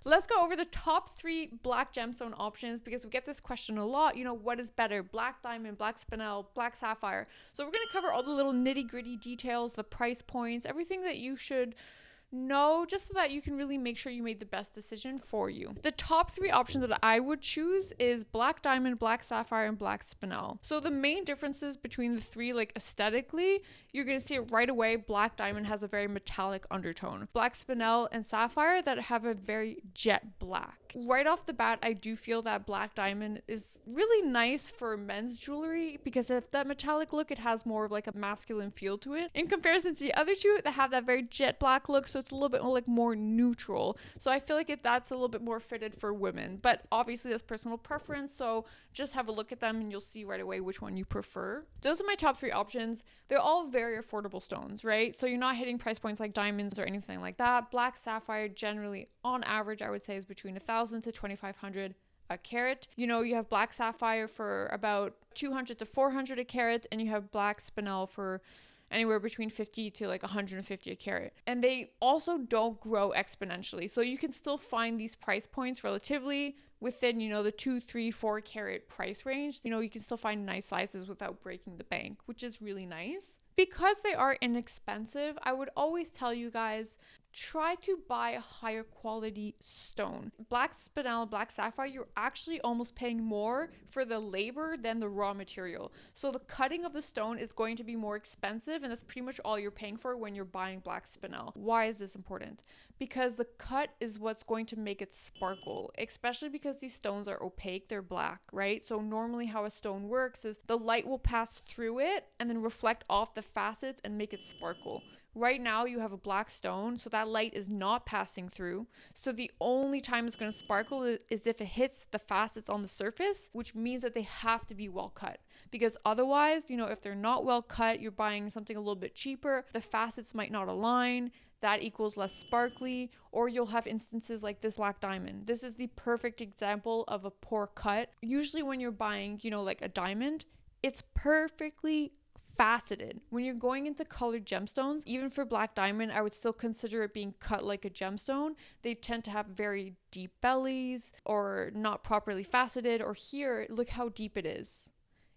let's go over the top 3 black gemstone options, because we get this question a lot. What is better, black diamond, black spinel, black sapphire? So we're going to cover all the little nitty gritty details, the price points, everything that you should know, just so that you can really make sure you made the best decision for you. The top 3 options that I would choose is black diamond, black sapphire, and black spinel. So the main differences between the 3, like aesthetically, you're going to see it right away. Black diamond has a very metallic undertone. Black spinel and sapphire that have a very jet black. Right off the bat, I do feel that black diamond is really nice for men's jewelry, because if that metallic look, it has more of like a masculine feel to it in comparison to the other 2 that have that very jet black look. So it's a little bit more, like, more neutral. So I feel like that's a little bit more fitted for women, but obviously that's personal preference. So just have a look at them and you'll see right away which one you prefer. Those are my top 3 options. They're all very affordable stones, right? So you're not hitting price points like diamonds or anything like that. Black sapphire generally, on average, I would say is between $1,000 to $2,500 a carat. You have black sapphire for about $200 to $400 a carat, and you have black spinel for anywhere between 50 to like 150 a carat. And they also don't grow exponentially. So you can still find these price points relatively within, the 2, 3, 4 carat price range. You can still find nice sizes without breaking the bank, which is really nice. Because they are inexpensive, I would always tell you guys, try to buy a higher quality stone. Black spinel, black sapphire, you're actually almost paying more for the labor than the raw material. So the cutting of the stone is going to be more expensive, and that's pretty much all you're paying for when you're buying black spinel. Why is this important? Because the cut is what's going to make it sparkle, especially because these stones are opaque, they're black, right? So normally how a stone works is the light will pass through it and then reflect off the facets and make it sparkle. Right now you have a black stone, so that light is not passing through. So the only time it's going to sparkle is if it hits the facets on the surface, which means that they have to be well cut. Because otherwise, if they're not well cut, you're buying something a little bit cheaper, the facets might not align, that equals less sparkly, or you'll have instances like this black diamond. This is the perfect example of a poor cut. Usually when you're buying, like a diamond, it's perfectly faceted. When you're going into colored gemstones, even for black diamond, I would still consider it being cut like a gemstone. They tend to have very deep bellies or not properly faceted, or here, look how deep it is.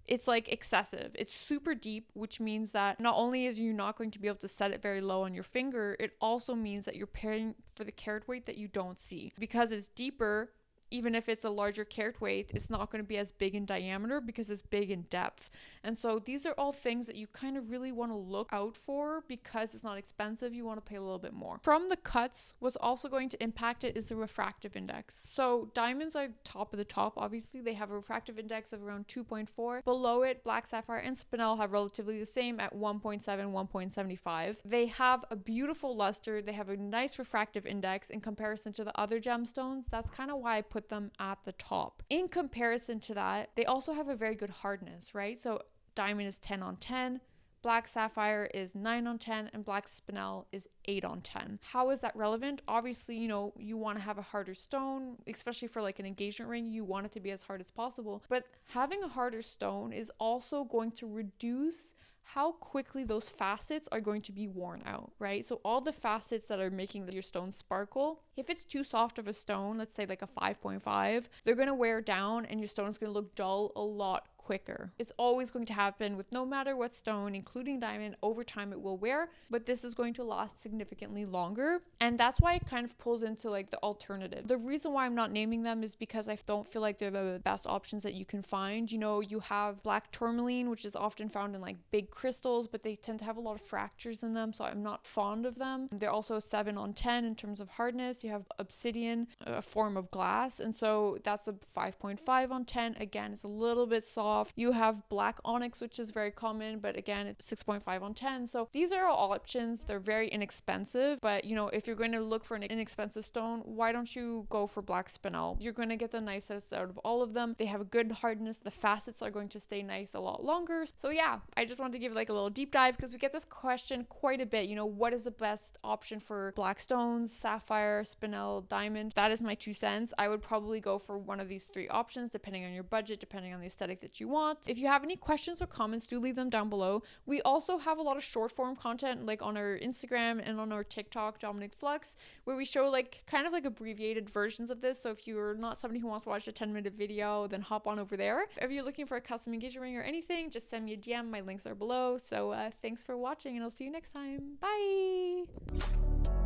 It's like excessive. It's super deep, which means that not only is you not going to be able to set it very low on your finger, it also means that you're paying for the carat weight that you don't see. Because it's deeper, even if it's a larger carat weight, it's not going to be as big in diameter because it's big in depth. And so these are all things that you kind of really want to look out for. Because it's not expensive, you want to pay a little bit more. From the cuts, what's also going to impact it is the refractive index. So diamonds are top of the top. Obviously, they have a refractive index of around 2.4. Below it, black sapphire and spinel have relatively the same at 1.7, 1.75. They have a beautiful luster. They have a nice refractive index in comparison to the other gemstones. That's kind of why I put them at the top. In comparison to that, they also have a very good hardness, right? So diamond is 10 on 10, black sapphire is 9 on 10, and black spinel is 8 on 10. How is that relevant? Obviously, you want to have a harder stone, especially for like an engagement ring, you want it to be as hard as possible. But having a harder stone is also going to reduce how quickly those facets are going to be worn out, right? So all the facets that are making your stone sparkle, if it's too soft of a stone, let's say like a 5.5, they're going to wear down and your stone is going to look dull a lot quicker. It's always going to happen with no matter what stone, including diamond. Over time it will wear, but this is going to last significantly longer, and that's why it kind of pulls into like the alternative. The reason why I'm not naming them is because I don't feel like they're the best options that you can find. You have black tourmaline, which is often found in like big crystals, but they tend to have a lot of fractures in them, so I'm not fond of them. They're also 7 on 10 in terms of hardness. You have obsidian, a form of glass, and so that's a 5.5 on 10. Again, it's a little bit soft. You have black onyx, which is very common, but again, it's 6.5 on 10. So these are all options. They're very inexpensive, but if you're going to look for an inexpensive stone, why don't you go for black spinel? You're going to get the nicest out of all of them. They have a good hardness. The facets are going to stay nice a lot longer. So yeah, I just wanted to give like a little deep dive because we get this question quite a bit. What is the best option for black stones, sapphire, spinel, diamond? That is my 2 cents. I would probably go for one of these 3 options depending on your budget, depending on the aesthetic that you you want. If you have any questions or comments, do leave them down below. We also have a lot of short form content like on our Instagram and on our TikTok, Dominic Flux, where we show like kind of like abbreviated versions of this. So if you're not somebody who wants to watch a 10-minute video, then hop on over there. If you're looking for a custom engagement ring or anything, just send me a DM. My links are below. So thanks for watching, and I'll see you next time. Bye.